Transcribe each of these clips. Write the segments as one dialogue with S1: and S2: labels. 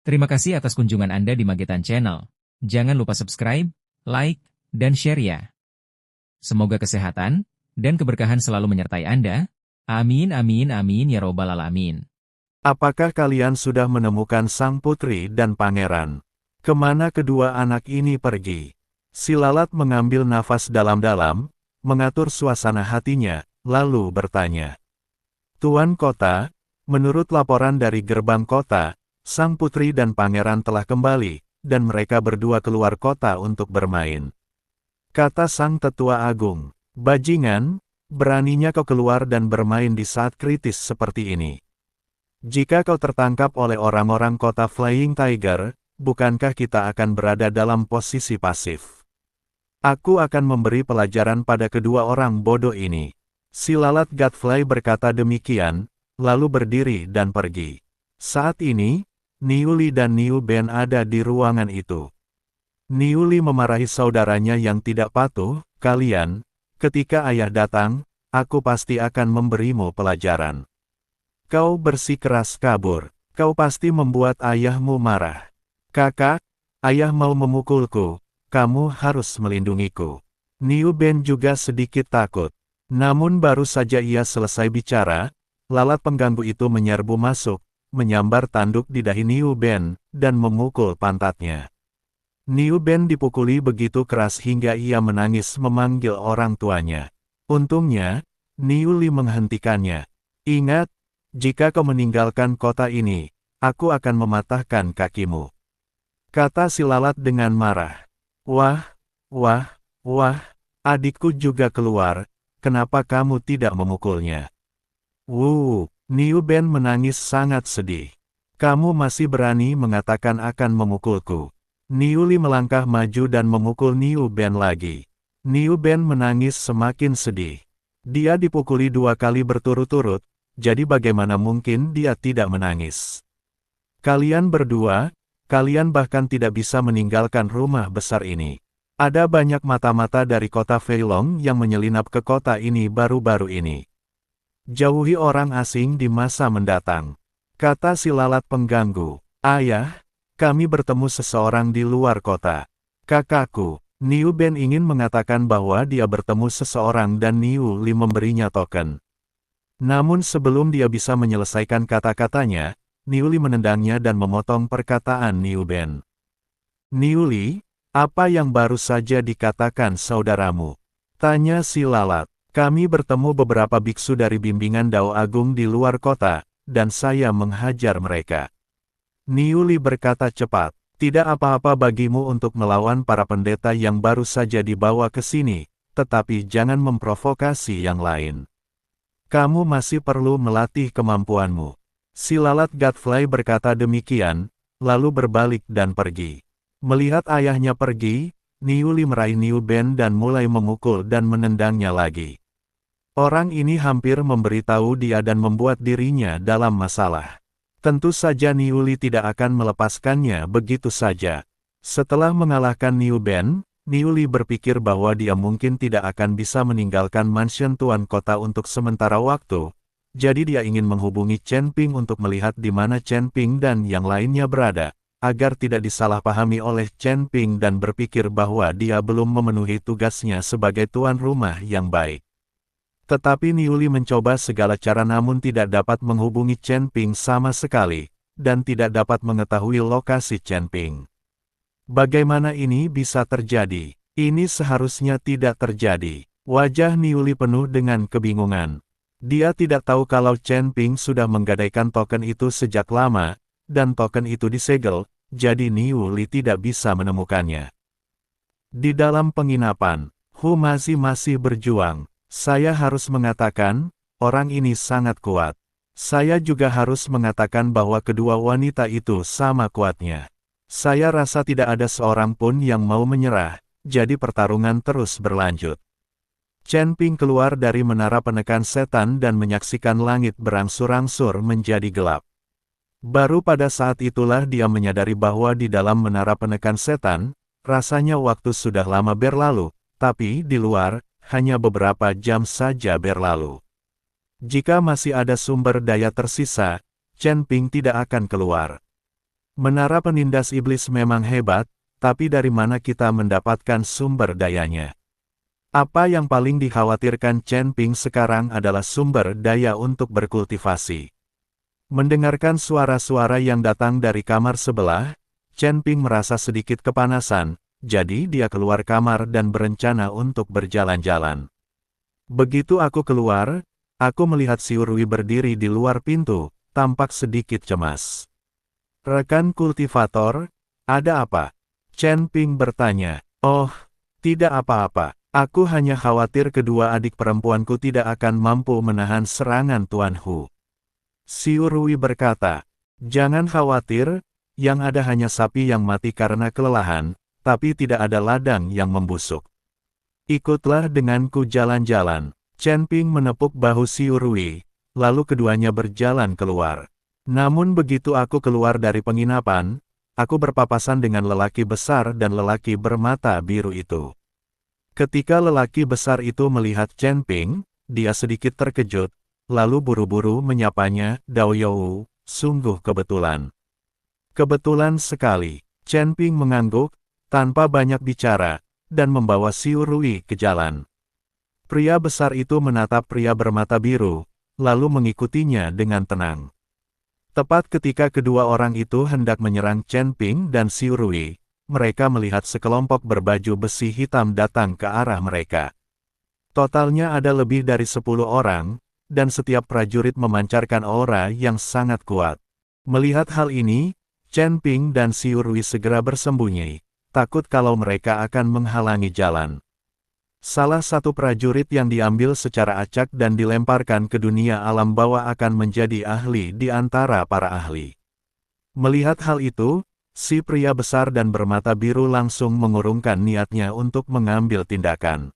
S1: Terima kasih atas kunjungan Anda di Magetan Channel. Jangan lupa subscribe, like, dan share ya. Semoga kesehatan dan keberkahan selalu menyertai Anda. Amin amin amin ya robbal alamin.
S2: Apakah kalian sudah menemukan sang putri dan pangeran? Kemana kedua anak ini pergi? Si lalat mengambil nafas dalam-dalam, mengatur suasana hatinya, lalu bertanya. Tuan kota, menurut laporan dari gerbang kota, sang putri dan pangeran telah kembali, dan mereka berdua keluar kota untuk bermain. Kata sang tetua agung, bajingan, beraninya kau keluar dan bermain di saat kritis seperti ini. Jika kau tertangkap oleh orang-orang kota Flying Tiger, bukankah kita akan berada dalam posisi pasif? Aku akan memberi pelajaran pada kedua orang bodoh ini. Si lalat Gadfly berkata demikian, lalu berdiri dan pergi. Saat ini, Niuli dan Niu Ben ada di ruangan itu. Niuli memarahi saudaranya yang tidak patuh, kalian, ketika ayah datang, aku pasti akan memberimu pelajaran. Kau bersikeras kabur, kau pasti membuat ayahmu marah. Kakak, ayah mau memukulku, kamu harus melindungiku. Niu Ben juga sedikit takut. Namun baru saja ia selesai bicara, lalat pengganggu itu menyerbu masuk, menyambar tanduk di dahi Niu Ben, dan memukul pantatnya. Niu Ben dipukuli begitu keras hingga ia menangis memanggil orang tuanya. Untungnya, Niuli menghentikannya. Ingat, jika kau meninggalkan kota ini, aku akan mematahkan kakimu. Kata si lalat dengan marah. Wah, adikku juga keluar, kenapa kamu tidak memukulnya? Niu Ben menangis sangat sedih. Kamu masih berani mengatakan akan memukulku. Niuli melangkah maju dan memukul Niu Ben lagi. Niu Ben menangis semakin sedih. Dia dipukuli 2 kali berturut-turut, jadi bagaimana mungkin dia tidak menangis? Kalian berdua, kalian bahkan tidak bisa meninggalkan rumah besar ini. Ada banyak mata-mata dari kota Feilong yang menyelinap ke kota ini baru-baru ini. Jauhi orang asing di masa mendatang. Kata si lalat pengganggu. Ayah, kami bertemu seseorang di luar kota. Kakakku, Niu Ben ingin mengatakan bahwa dia bertemu seseorang dan Niu Li memberinya token. Namun sebelum dia bisa menyelesaikan kata-katanya, Niu Li menendangnya dan memotong perkataan Niu Ben. Niu Li, apa yang baru saja dikatakan saudaramu? Tanya si lalat. Kami bertemu beberapa biksu dari bimbingan Dao Agung di luar kota, dan saya menghajar mereka. Niu Li berkata cepat, tidak apa-apa bagimu untuk melawan para pendeta yang baru saja dibawa ke sini, tetapi jangan memprovokasi yang lain. Kamu masih perlu melatih kemampuanmu. Si lalat Gadfly berkata demikian, lalu berbalik dan pergi. Melihat ayahnya pergi, Niu Li meraih Niu Ben dan mulai memukul dan menendangnya lagi. Orang ini hampir memberitahu dia dan membuat dirinya dalam masalah. Tentu saja Niu Li tidak akan melepaskannya begitu saja. Setelah mengalahkan Niu Ben, Niu Li berpikir bahwa dia mungkin tidak akan bisa meninggalkan mansion Tuan Kota untuk sementara waktu, jadi dia ingin menghubungi Chen Ping untuk melihat di mana Chen Ping dan yang lainnya berada, agar tidak disalahpahami oleh Chen Ping dan berpikir bahwa dia belum memenuhi tugasnya sebagai tuan rumah yang baik. Tetapi Niu Li mencoba segala cara namun tidak dapat menghubungi Chen Ping sama sekali, dan tidak dapat mengetahui lokasi Chen Ping. Bagaimana ini bisa terjadi? Ini seharusnya tidak terjadi. Wajah Niu Li penuh dengan kebingungan. Dia tidak tahu kalau Chen Ping sudah menggadaikan token itu sejak lama, dan token itu disegel, jadi Niu Li tidak bisa menemukannya. Di dalam penginapan, Hu masih berjuang. Saya harus mengatakan, orang ini sangat kuat. Saya juga harus mengatakan bahwa kedua wanita itu sama kuatnya. Saya rasa tidak ada seorang pun yang mau menyerah, jadi pertarungan terus berlanjut. Chen Ping keluar dari menara penekan setan dan menyaksikan langit berangsur-angsur menjadi gelap. Baru pada saat itulah dia menyadari bahwa di dalam menara penekan setan, rasanya waktu sudah lama berlalu, tapi di luar, hanya beberapa jam saja berlalu. Jika masih ada sumber daya tersisa, Chen Ping tidak akan keluar. Menara penindas iblis memang hebat, tapi dari mana kita mendapatkan sumber dayanya? Apa yang paling dikhawatirkan Chen Ping sekarang adalah sumber daya untuk berkultivasi. Mendengarkan suara-suara yang datang dari kamar sebelah, Chen Ping merasa sedikit kepanasan, jadi dia keluar kamar dan berencana untuk berjalan-jalan. Begitu aku keluar, aku melihat si Urui berdiri di luar pintu, tampak sedikit cemas. Rekan kultivator, ada apa? Chen Ping bertanya. Oh, tidak apa-apa. Aku hanya khawatir kedua adik perempuanku tidak akan mampu menahan serangan Tuan Hu. Si Urui berkata, jangan khawatir, yang ada hanya sapi yang mati karena kelelahan, tapi tidak ada ladang yang membusuk. Ikutlah denganku jalan-jalan. Chen Ping menepuk bahu si Urui, lalu keduanya berjalan keluar. Namun begitu aku keluar dari penginapan, aku berpapasan dengan lelaki besar dan lelaki bermata biru itu. Ketika lelaki besar itu melihat Chen Ping, dia sedikit terkejut, lalu buru-buru menyapanya, Dao You, sungguh kebetulan. Kebetulan sekali. Chen Ping mengangguk, tanpa banyak bicara, dan membawa si Urui ke jalan. Pria besar itu menatap pria bermata biru, lalu mengikutinya dengan tenang. Tepat ketika kedua orang itu hendak menyerang Chen Ping dan si Urui, mereka melihat sekelompok berbaju besi hitam datang ke arah mereka. Totalnya ada lebih dari 10 orang, dan setiap prajurit memancarkan aura yang sangat kuat. Melihat hal ini, Chen Ping dan si Urui segera bersembunyi, takut kalau mereka akan menghalangi jalan. Salah satu prajurit yang diambil secara acak dan dilemparkan ke dunia alam bawah akan menjadi ahli di antara para ahli. Melihat hal itu, si pria besar dan bermata biru langsung mengurungkan niatnya untuk mengambil tindakan.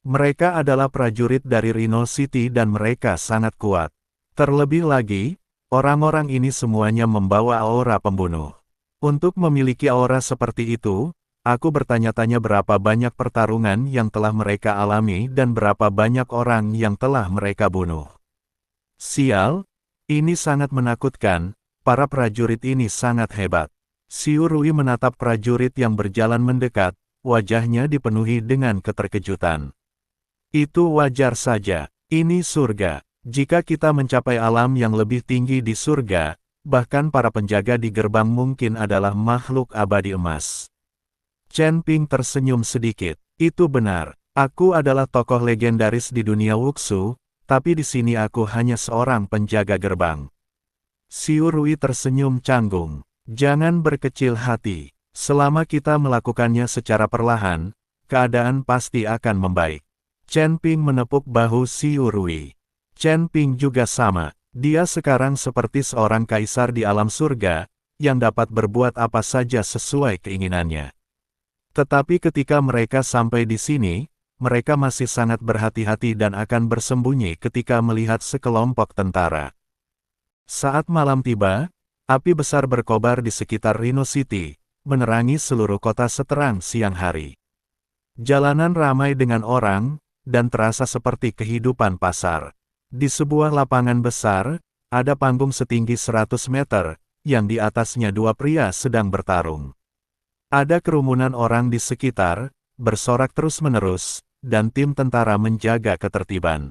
S2: Mereka adalah prajurit dari Rhino City dan mereka sangat kuat. Terlebih lagi, orang-orang ini semuanya membawa aura pembunuh. Untuk memiliki aura seperti itu, aku bertanya-tanya berapa banyak pertarungan yang telah mereka alami dan berapa banyak orang yang telah mereka bunuh. Sial, ini sangat menakutkan, para prajurit ini sangat hebat. Si Urui menatap prajurit yang berjalan mendekat, wajahnya dipenuhi dengan keterkejutan. Itu wajar saja, ini surga. Jika kita mencapai alam yang lebih tinggi di surga, bahkan para penjaga di gerbang mungkin adalah makhluk abadi emas. Chen Ping tersenyum sedikit. Itu benar, aku adalah tokoh legendaris di dunia Wuxu, tapi di sini aku hanya seorang penjaga gerbang. Si Urui tersenyum canggung. Jangan berkecil hati. Selama kita melakukannya secara perlahan, keadaan pasti akan membaik. Chen Ping menepuk bahu si Urui. Chen Ping juga sama. Dia sekarang seperti seorang kaisar di alam surga, yang dapat berbuat apa saja sesuai keinginannya. Tetapi ketika mereka sampai di sini, mereka masih sangat berhati-hati dan akan bersembunyi ketika melihat sekelompok tentara. Saat malam tiba, api besar berkobar di sekitar Rhino City, menerangi seluruh kota seterang siang hari. Jalanan ramai dengan orang, dan terasa seperti kehidupan pasar. Di sebuah lapangan besar, ada panggung setinggi 100 meter, yang di atasnya dua pria sedang bertarung. Ada kerumunan orang di sekitar, bersorak terus-menerus, dan tim tentara menjaga ketertiban.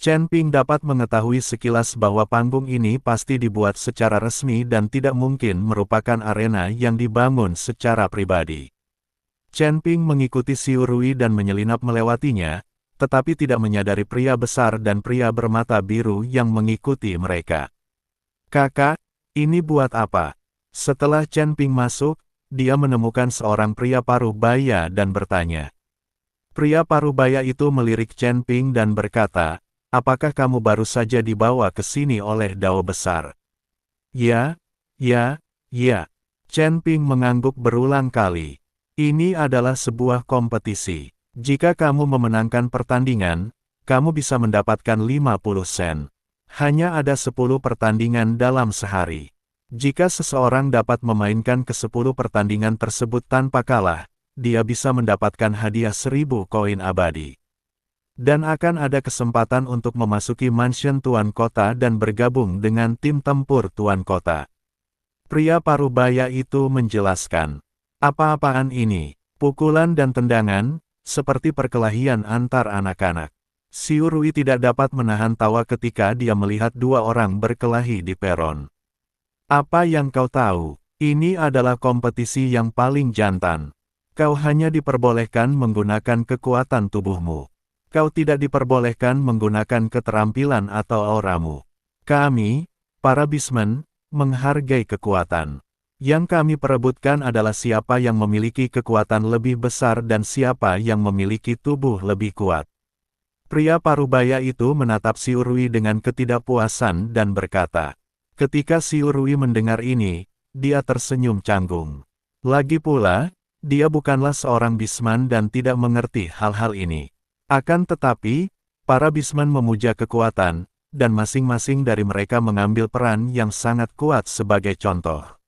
S2: Chen Ping dapat mengetahui sekilas bahwa panggung ini pasti dibuat secara resmi dan tidak mungkin merupakan arena yang dibangun secara pribadi. Chen Ping mengikuti si Urui dan menyelinap melewatinya, tetapi tidak menyadari pria besar dan pria bermata biru yang mengikuti mereka. Kakak, ini buat apa? Setelah Chen Ping masuk, dia menemukan seorang pria paruh baya dan bertanya. Pria paruh baya itu melirik Chen Ping dan berkata, apakah kamu baru saja dibawa ke sini oleh Dao besar? Ya. Chen Ping mengangguk berulang kali. Ini adalah sebuah kompetisi. Jika kamu memenangkan pertandingan, kamu bisa mendapatkan 50 sen. Hanya ada 10 pertandingan dalam sehari. Jika seseorang dapat memainkan ke-10 pertandingan tersebut tanpa kalah, dia bisa mendapatkan hadiah 1000 koin abadi. Dan akan ada kesempatan untuk memasuki mansion Tuan Kota dan bergabung dengan tim tempur Tuan Kota. Pria parubaya itu menjelaskan. Apa-apaan ini? Pukulan dan tendangan, seperti perkelahian antar anak-anak. Xiurui tidak dapat menahan tawa ketika dia melihat dua orang berkelahi di peron. Apa yang kau tahu? Ini adalah kompetisi yang paling jantan. Kau hanya diperbolehkan menggunakan kekuatan tubuhmu. Kau tidak diperbolehkan menggunakan keterampilan atau auramu. Kami, para bismen, menghargai kekuatan. Yang kami perebutkan adalah siapa yang memiliki kekuatan lebih besar dan siapa yang memiliki tubuh lebih kuat. Pria parubaya itu menatap Xiurui dengan ketidakpuasan dan berkata. Ketika Xiurui mendengar ini, dia tersenyum canggung. Lagi pula, dia bukanlah seorang bisman dan tidak mengerti hal-hal ini. Akan tetapi, para bisman memuja kekuatan, dan masing-masing dari mereka mengambil peran yang sangat kuat sebagai contoh.